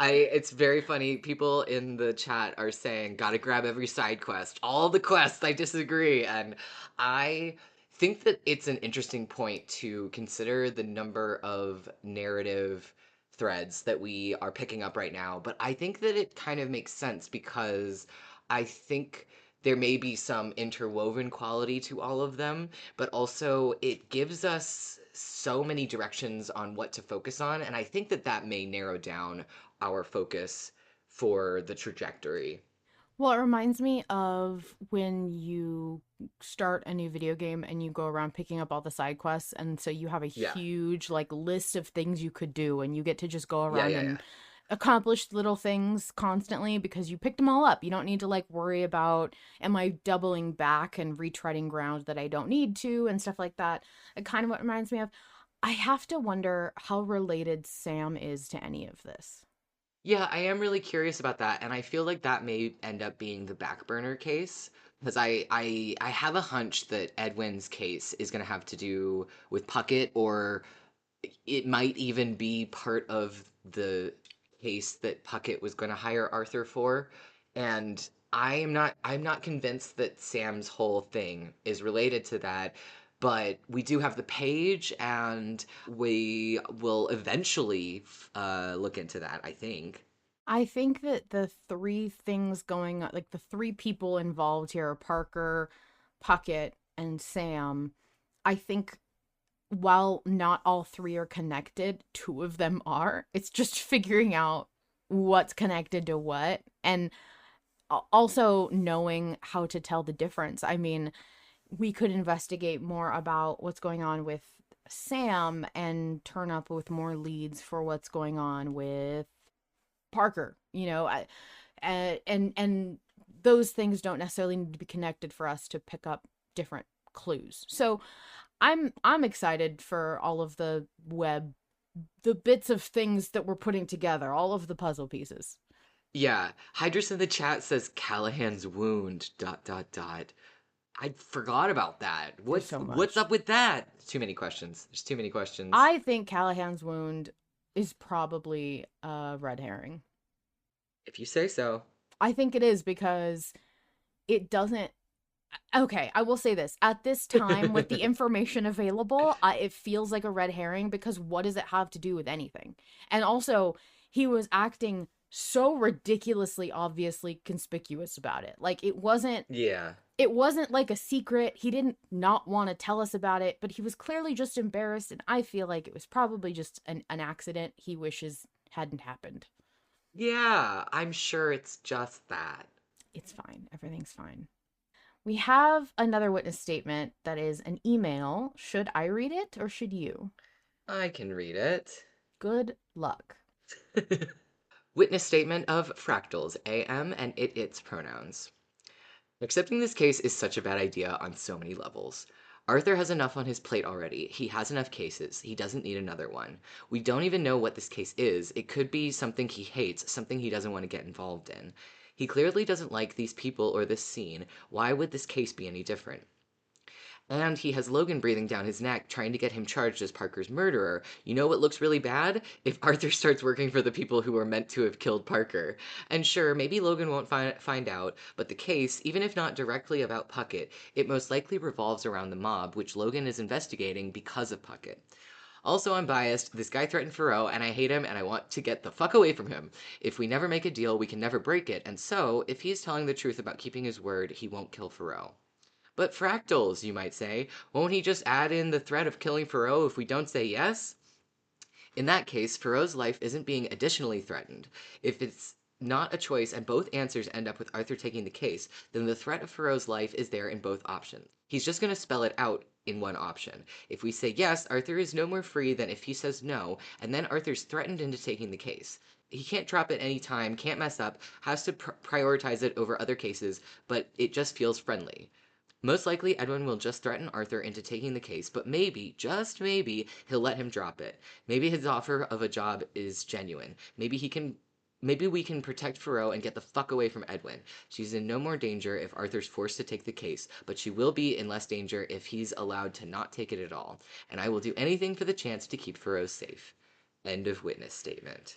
It's very funny. People in the chat are saying, gotta grab every side quest. All the quests, I disagree. And I think that it's an interesting point to consider the number of narrative threads that we are picking up right now. But I think that it kind of makes sense because I think there may be some interwoven quality to all of them, but also it gives us so many directions on what to focus on, and I think that that may narrow down our focus for the trajectory. Well, it reminds me of when you start a new video game and you go around picking up all the side quests, and so you have a Yeah. huge like list of things you could do, and you get to just go around Yeah, and accomplish little things constantly because you picked them all up. You don't need to like worry about, am I doubling back and retreading ground that I don't need to and stuff like that. It kind of what reminds me of. I have to wonder how related Sam is to any of this. Yeah, I am really curious about that, and I feel like that may end up being the back burner case because I have a hunch that Edwin's case is going to have to do with Puckett, or it might even be part of the case that Puckett was going to hire Arthur for, and I'm not convinced that Sam's whole thing is related to that. But we do have the page, and we will eventually look into that, I think. I think that the three things going on, like the three people involved here, Parker, Puckett, and Sam, I think while not all three are connected, two of them are. It's just figuring out what's connected to what, and also knowing how to tell the difference. I mean, we could investigate more about what's going on with Sam and turn up with more leads for what's going on with Parker, and those things don't necessarily need to be connected for us to pick up different clues. So I'm excited for all of the bits of things that we're putting together, all of the puzzle pieces. Yeah, Hydrus in the chat says Callahan's wound, ... I forgot about that. There's What's so what's much. up with that? Too many questions. There's too many questions. I think Callahan's wound is probably a red herring. If you say so. I think it is because it doesn't. Okay, I will say this. At this time, with the information available, it feels like a red herring because what does it have to do with anything? And also, he was acting so ridiculously obviously conspicuous about it. Like Yeah. it wasn't like a secret. He didn't not want to tell us about it, but he was clearly just embarrassed, and I feel like it was probably just an accident he wishes hadn't happened. Yeah, I'm sure it's just that. It's fine. Everything's fine. We have another witness statement that is an email. Should I read it or should you? I can read it. Good luck. Witness statement of Fractals, AM and its pronouns. Accepting this case is such a bad idea on so many levels. Arthur has enough on his plate already. He has enough cases. He doesn't need another one. We don't even know what this case is. It could be something he hates, something he doesn't want to get involved in. He clearly doesn't like these people or this scene. Why would this case be any different? And he has Logan breathing down his neck, trying to get him charged as Parker's murderer. You know what looks really bad? If Arthur starts working for the people who were meant to have killed Parker. And sure, maybe Logan won't find out, but the case, even if not directly about Puckett, it most likely revolves around the mob, which Logan is investigating because of Puckett. Also, I'm biased. This guy threatened Farrow, and I hate him, and I want to get the fuck away from him. If we never make a deal, we can never break it, and so, if he's telling the truth about keeping his word, he won't kill Farrow. But Fractals, you might say, won't he just add in the threat of killing Farrow if we don't say yes? In that case, Farrow's life isn't being additionally threatened. If it's not a choice and both answers end up with Arthur taking the case, then the threat of Farrow's life is there in both options. He's just going to spell it out in one option. If we say yes, Arthur is no more free than if he says no, and then Arthur's threatened into taking the case. He can't drop it any time, can't mess up, has to prioritize it over other cases, but it just feels friendly. Most likely, Edwin will just threaten Arthur into taking the case, but maybe, just maybe, he'll let him drop it. Maybe his offer of a job is genuine. Maybe we can protect Farrow and get the fuck away from Edwin. She's in no more danger if Arthur's forced to take the case, but she will be in less danger if he's allowed to not take it at all. And I will do anything for the chance to keep Farrow safe. End of witness statement.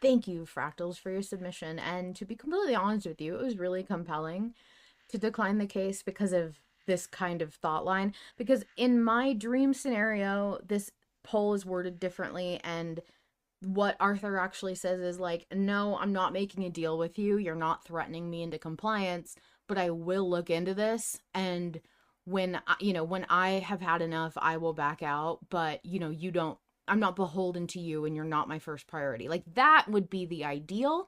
Thank you, Fractals, for your submission. And to be completely honest with you, it was really compelling to decline the case because of this kind of thought line. Because in my dream scenario, this poll is worded differently, and what Arthur actually says is like, no, I'm not making a deal with you. You're not threatening me into compliance, but I will look into this. And when I have had enough, I will back out. But, I'm not beholden to you and you're not my first priority. Like that would be the ideal.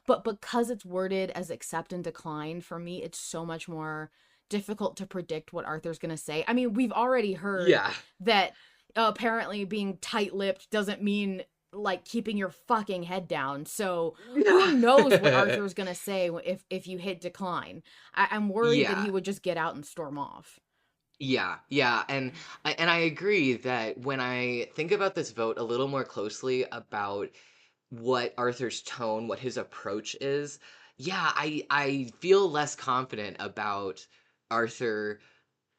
But because it's worded as accept and decline, for me, it's so much more difficult to predict what Arthur's going to say. I mean, we've already heard that apparently being tight-lipped doesn't mean like keeping your fucking head down. So who knows what Arthur's gonna say if you hit decline. I'm worried that Yeah. he would just get out and storm off. Yeah, and I agree that when I think about this vote a little more closely about what Arthur's tone, what his approach is, yeah, I feel less confident about Arthur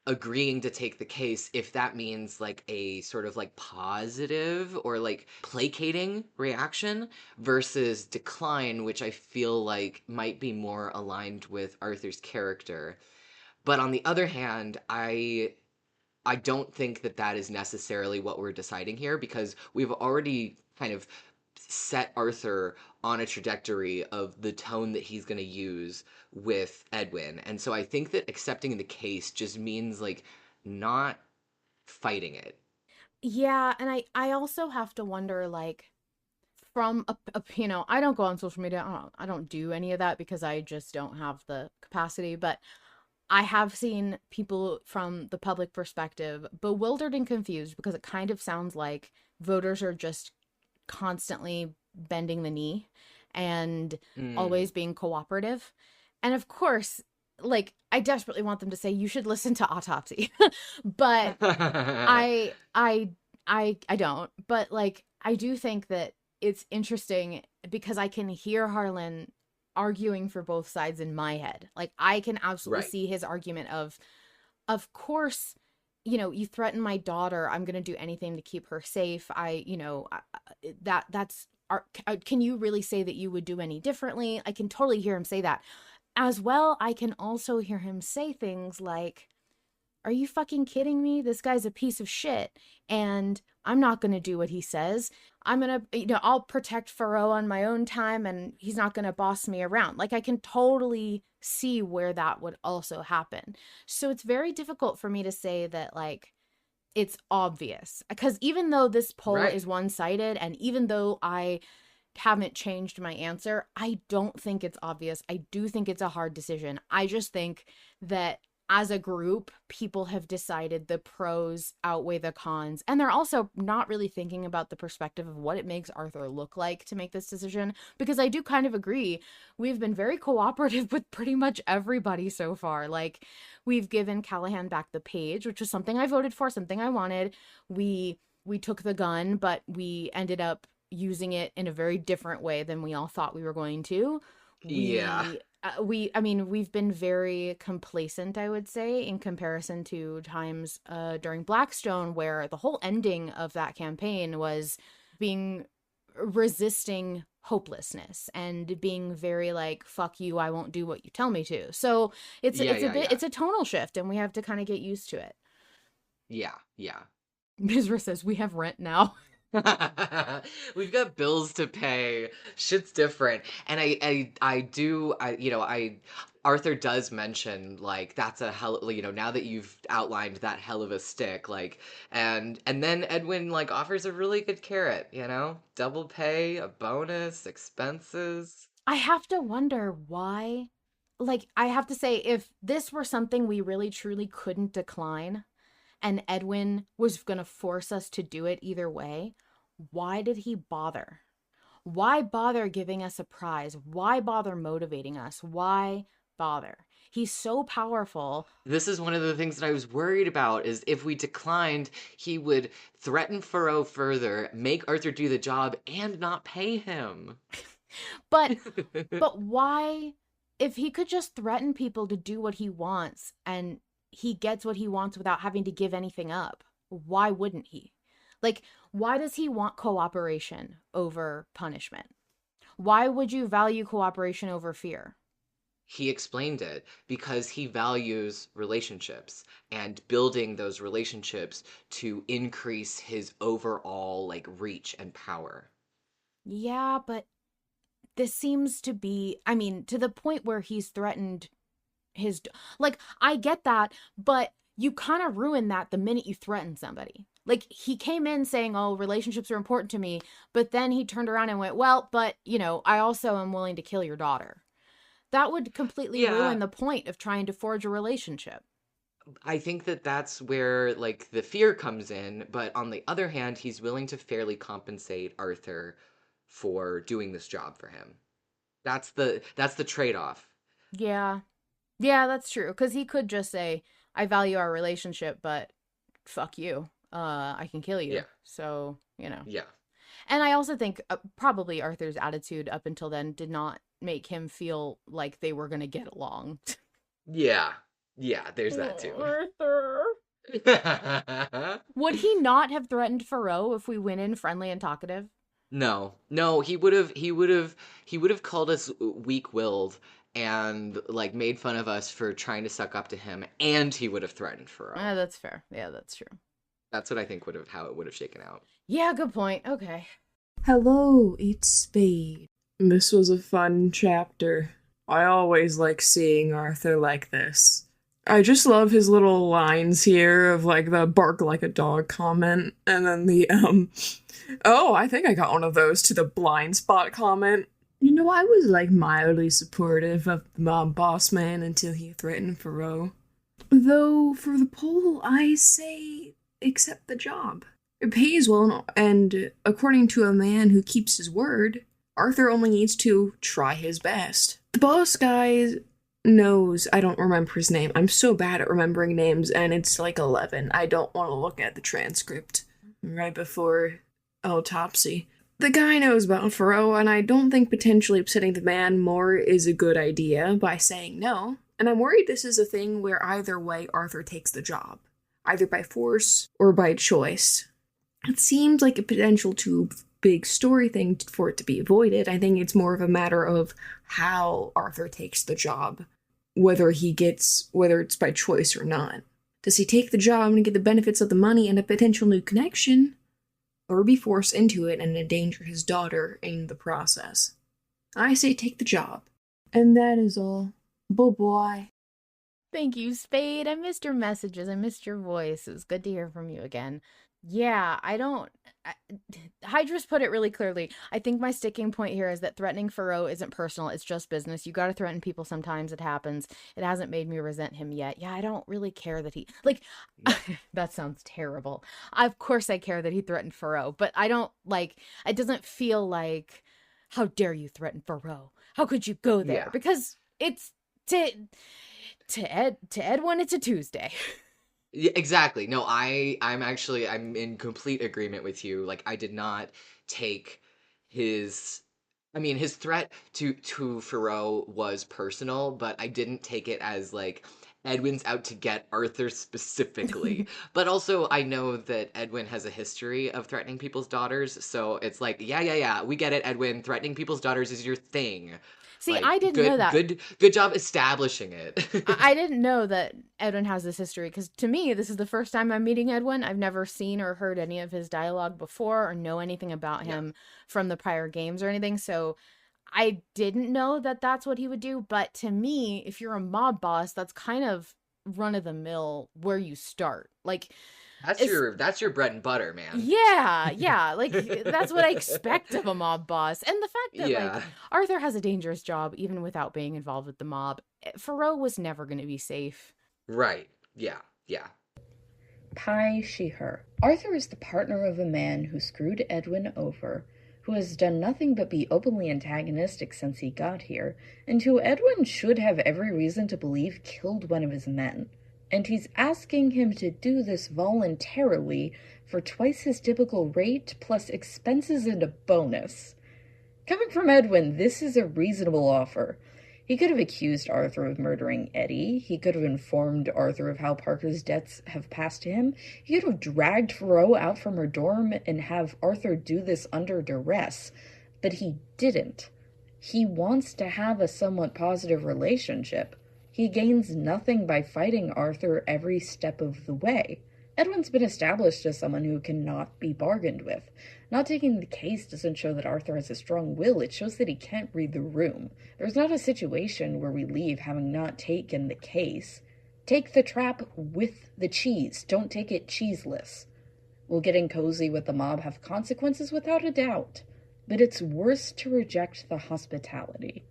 agreeing to take the case if that means like a sort of like positive or like placating reaction versus decline, which I feel like might be more aligned with Arthur's character. But on the other hand, I don't think that that is necessarily what we're deciding here because we've already kind of set Arthur on a trajectory of the tone that he's going to use with Edwin. And so I think that accepting the case just means like not fighting it. Yeah, and I also have to wonder, like, from I don't go on social media. I don't do any of that because I just don't have the capacity, but I have seen people from the public perspective bewildered and confused because it kind of sounds like voters are just constantly bending the knee and Mm. always being cooperative. And of course, like, I desperately want them to say you should listen to Autopsy. But I don't. But like, I do think that it's interesting because I can hear Harlan arguing for both sides in my head. Like, I can absolutely Right. see his argument of course, you threaten my daughter, I'm going to do anything to keep her safe. Can you really say that you would do any differently? I can totally hear him say that. As well, I can also hear him say things like, are you fucking kidding me? This guy's a piece of shit, and I'm not going to do what he says. I'm going to, I'll protect Faro on my own time, and he's not going to boss me around. Like, I can totally see where that would also happen. So it's very difficult for me to say that, like, it's obvious. Because even though this poll Right. is one-sided, and even though I haven't changed my answer, I don't think it's obvious. I do think it's a hard decision. I just think that as a group, people have decided the pros outweigh the cons. And they're also not really thinking about the perspective of what it makes Arthur look like to make this decision. Because I do kind of agree. We've been very cooperative with pretty much everybody so far. Like, we've given Callahan back the page, which was something I voted for, something I wanted. We took the gun, but we ended up using it in a very different way than we all thought we were going to. Yeah. We've been very complacent, I would say, in comparison to times during Blackstone, where the whole ending of that campaign was being resisting hopelessness and being very like, fuck you, I won't do what you tell me to. So it's Yeah. it's a tonal shift, and we have to kind of get used to it. Yeah. Mizra says we have rent now. We've got bills to pay. Shit's different. And I do I Arthur does mention like that's a hell, now that you've outlined that hell of a stick, like, and then Edwin like offers a really good carrot. Double pay, a bonus, expenses. I have to wonder why. Like, I have to say, if this were something we really truly couldn't decline, and Edwin was going to force us to do it either way, why did he bother? Why bother giving us a prize? Why bother motivating us? Why bother? He's so powerful. This is one of the things that I was worried about is if we declined, he would threaten Furrow further, make Arthur do the job, and not pay him. But why, if he could just threaten people to do what he wants and he gets what he wants without having to give anything up, why wouldn't he? Like, why does he want cooperation over punishment? Why would you value cooperation over fear? He explained it because he values relationships and building those relationships to increase his overall like reach and power. Yeah, but this seems to be, to the point where he's threatened like, I get that, but you kind of ruin that the minute you threaten somebody. Like, he came in saying, oh, relationships are important to me, but then he turned around and went, well, but, I also am willing to kill your daughter. That would completely Yeah. ruin the point of trying to forge a relationship. I think that that's where like the fear comes in, but on the other hand, he's willing to fairly compensate Arthur for doing this job for him. That's the trade-off. Yeah. Yeah, that's true. Because he could just say, I value our relationship, but fuck you. I can kill you. Yeah. So, Yeah. And I also think probably Arthur's attitude up until then did not make him feel like they were going to get along. Yeah. Yeah, there's that too. Arthur. Would he not have threatened Faro if we went in friendly and talkative? No. No, he would have called us weak-willed and like made fun of us for trying to suck up to him, and he would have threatened Faro. That's fair. Yeah, that's true. That's what I think how it would have shaken out. Yeah, good point. Okay. Hello, it's Spade. This was a fun chapter. I always like seeing Arthur like this. I just love his little lines here of like the bark like a dog comment, and then the oh, I think I got one of those to the blind spot comment. I was like mildly supportive of the mob boss man until he threatened Faro. Though for the poll, I say accept the job. It pays well, and according to a man who keeps his word, Arthur only needs to try his best. The boss guy knows, I don't remember his name. I'm so bad at remembering names, and it's like 11. I don't want to look at the transcript right before autopsy. The guy knows about Faro, and I don't think potentially upsetting the man more is a good idea by saying no. And I'm worried this is a thing where either way Arthur takes the job, either by force or by choice. It seems like a potential too big story thing for it to be avoided. I think it's more of a matter of how Arthur takes the job, whether it's by choice or not. Does he take the job and get the benefits of the money and a potential new connection, or be forced into it and endanger his daughter in the process? I say take the job. And that is all. Bye-bye. Thank you, Spade. I missed your messages. I missed your voice. It was good to hear from you again. Yeah, Hydra's put it really clearly. I think my sticking point here is that threatening Faro isn't personal. It's just business. You got to threaten people sometimes. It happens. It hasn't made me resent him yet. Yeah, I don't really care that he... that sounds terrible. Of course I care that he threatened Faro, but I don't, it doesn't feel like, how dare you threaten Faro? How could you go there? Yeah. Because it's... To Edwin, it's a Tuesday. Yeah, exactly. No, I'm in complete agreement with you. Like, I did not take his threat to Faro was personal, but I didn't take it as like Edwin's out to get Arthur specifically. But also I know that Edwin has a history of threatening people's daughters, so it's like, yeah, we get it, Edwin. Threatening people's daughters is your thing. See, I didn't know that. Good job establishing it. I didn't know that Edwin has this history, because to me, this is the first time I'm meeting Edwin. I've never seen or heard any of his dialogue before or know anything about him from the prior games or anything, so I didn't know that that's what he would do. But to me, if you're a mob boss, that's kind of run-of-the-mill where you start. That's your bread and butter, man. Yeah, that's what I expect of a mob boss. And the fact that Arthur has a dangerous job even without being involved with the mob. Faro was never going to be safe. Right. Yeah. Pie, she, her. Arthur is the partner of a man who screwed Edwin over, who has done nothing but be openly antagonistic since he got here, and who Edwin should have every reason to believe killed one of his men. And he's asking him to do this voluntarily for twice his typical rate, plus expenses and a bonus. Coming from Edwin, this is a reasonable offer. He could have accused Arthur of murdering Eddie. He could have informed Arthur of how Parker's debts have passed him. He could have dragged Faro out from her dorm and have Arthur do this under duress. But he didn't. He wants to have a somewhat positive relationship. He gains nothing by fighting Arthur every step of the way. Edwin's been established as someone who cannot be bargained with. Not taking the case doesn't show that Arthur has a strong will, it shows that he can't read the room. There's not a situation where we leave having not taken the case. Take the trap with the cheese, don't take it cheeseless. Will getting cozy with the mob have consequences? Without a doubt. But it's worse to reject the hospitality.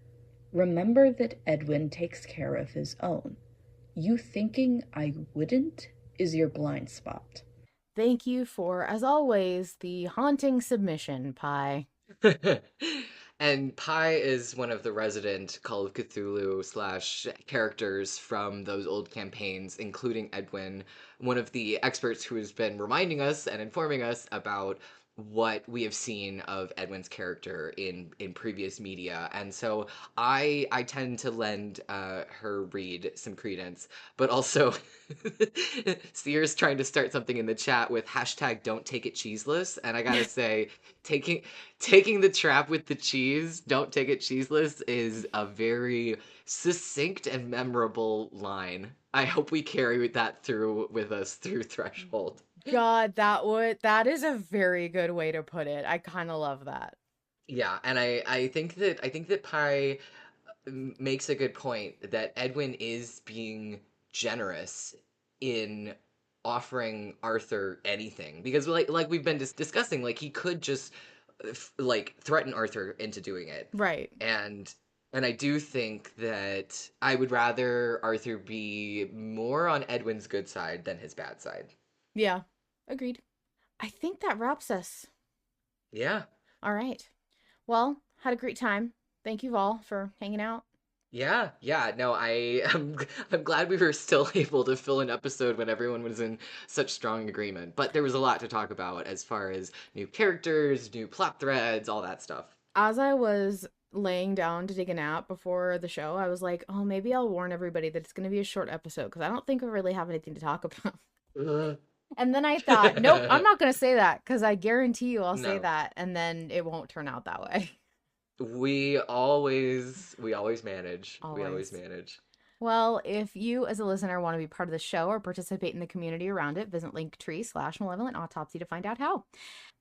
Remember that Edwin takes care of his own. You thinking I wouldn't is your blind spot. Thank you for, as always, the haunting submission, Pie. And Pi is one of the resident Call of Cthulhu slash characters from those old campaigns, including Edwin, one of the experts who has been reminding us and informing us about what we have seen of Edwin's character in previous media. And so I tend to lend her read some credence, but also Sears trying to start something in the chat with hashtag don't take it cheeseless, and I gotta say, taking the trap with the cheese, don't take it cheeseless, is a very succinct and memorable line. I hope we carry that through with us through Threshold. God, that is a very good way to put it. I kind of love that. Yeah, and I think that Pi makes a good point that Edwin is being generous in offering Arthur anything, because like we've been discussing, like he could just like threaten Arthur into doing it. Right. And I do think that I would rather Arthur be more on Edwin's good side than his bad side. Yeah, agreed. I think that wraps us. Yeah. All right. Well, had a great time. Thank you all for hanging out. Yeah, no, I'm glad we were still able to fill an episode when everyone was in such strong agreement. But there was a lot to talk about as far as new characters, new plot threads, all that stuff. As I was laying down to take a nap before the show, I was like, oh, maybe I'll warn everybody that it's going to be a short episode because I don't think we really have anything to talk about. And then I thought, nope, I'm not going to say that because I guarantee you I'll say that and then it won't turn out that way. We always manage. Always. We always manage. Well, if you as a listener want to be part of the show or participate in the community around it, visit Linktree/Malevolent Autopsy to find out how.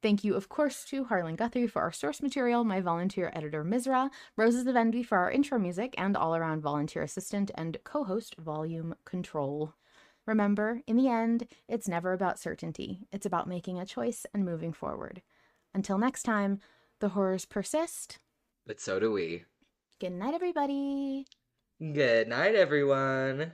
Thank you, of course, to Harlan Guthrie for our source material, my volunteer editor, Mizra, Roses of Envy for our intro music, and all-around volunteer assistant and co-host, Volume Control. Remember, in the end, it's never about certainty. It's about making a choice and moving forward. Until next time, the horrors persist. But so do we. Good night, everybody. Good night, everyone.